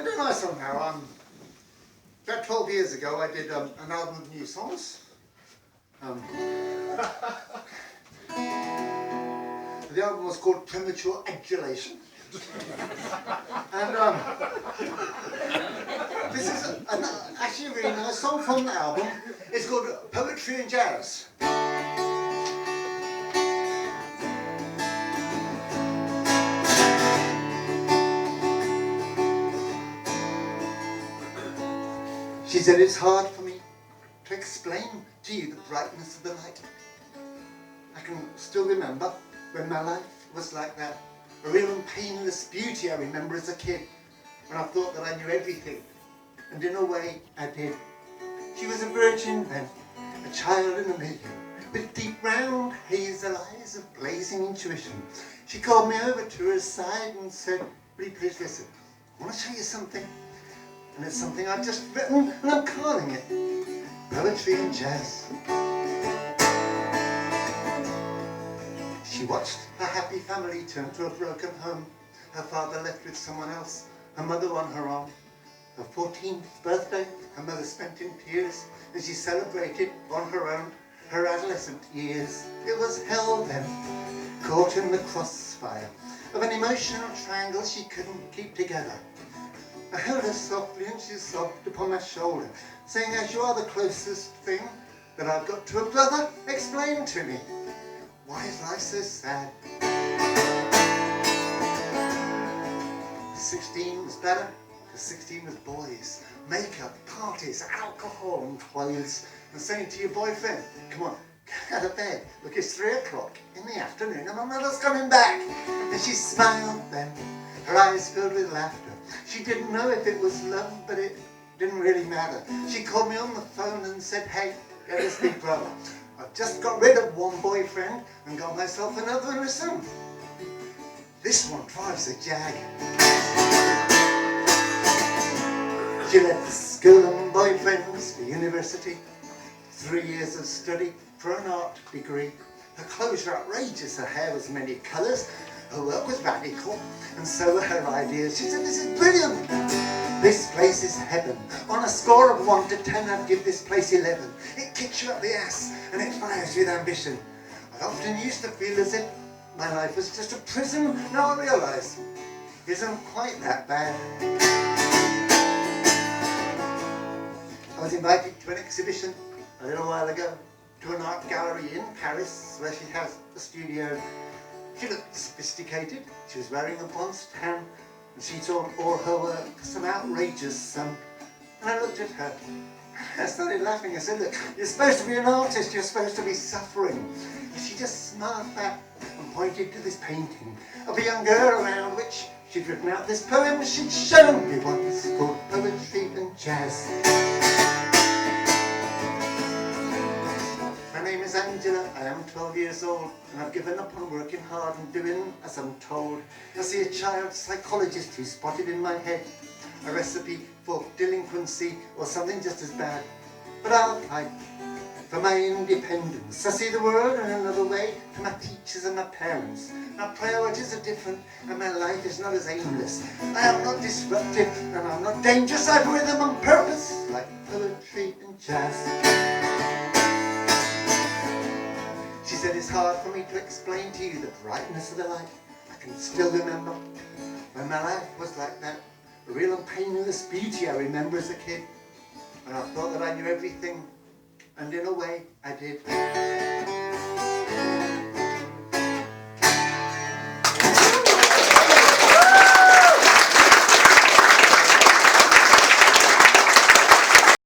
I don't know somehow. About 12 years ago, I did an album of new songs. The album was called Premature Adulation. And this is actually a really nice song from the album. It's called Poetry and Jazz. She said, it's hard for me to explain to you the brightness of the light. I can still remember when my life was like that. A real and painless beauty I remember as a kid, when I thought that I knew everything. And in a way, I did. She was a virgin then, a child in a million, with deep round hazel eyes of blazing intuition. She called me over to her side and said, will you please listen? I want to show you something. And it's something I've just written, and I'm calling it Poetry and Jazz. She watched her happy family turn to a broken home. Her father left with someone else, her mother on her own. Her 14th birthday, her mother spent in tears, and she celebrated on her own her adolescent years. It was hell then, caught in the crossfire of an emotional triangle she couldn't keep together. I held her softly and she sobbed upon my shoulder, saying, as you are the closest thing that I've got to a brother, explain to me, why is life so sad? 16 was better, because 16 was boys. Makeup, parties, alcohol and clothes. And saying to your boyfriend, come on, get out of bed. Look, it's 3 o'clock in the afternoon and my mother's coming back. And she smiled then, her eyes filled with laughter. She didn't know if it was love, but it didn't really matter. She called me on the phone and said, hey, get this big brother. I've just got rid of one boyfriend and got myself another in a son. This one drives a Jag. She left school and boyfriends for university. 3 years of study for an art degree. Her clothes were outrageous, her hair was many colours, her work was radical, and so were her ideas. She said, this is brilliant. This place is heaven. On a score of 1 to 10, I'd give this place 11. It kicks you up the ass, and it fires you with ambition. I often used to feel as if my life was just a prison. Now I realise it isn't quite that bad. I was invited to an exhibition a little while ago, to an art gallery in Paris, where she has a studio. She looked sophisticated, she was wearing a Bonds tan, and she taught all her work some outrageous and I looked at her. I started laughing. I said, look, you're supposed to be an artist, you're supposed to be suffering. And she just smiled back and pointed to this painting of a young girl around which she'd written out this poem she'd shown me once, called Poetry and Jazz. My name is Angela, I am 12 years old, and I've given up on working hard and doing as I'm told. I see a child psychologist who spotted in my head a recipe for delinquency or something just as bad. But I'll fight for my independence. I see the world in another way to my teachers and my parents. My priorities are different and my life is not as aimless. I am not disruptive and I'm not dangerous. I have rhythm and purpose like poetry and jazz. She said, it's hard for me to explain to you the brightness of the light. I can still remember when my life was like that. A real and painless beauty I remember as a kid. And I thought that I knew everything. And in a way, I did.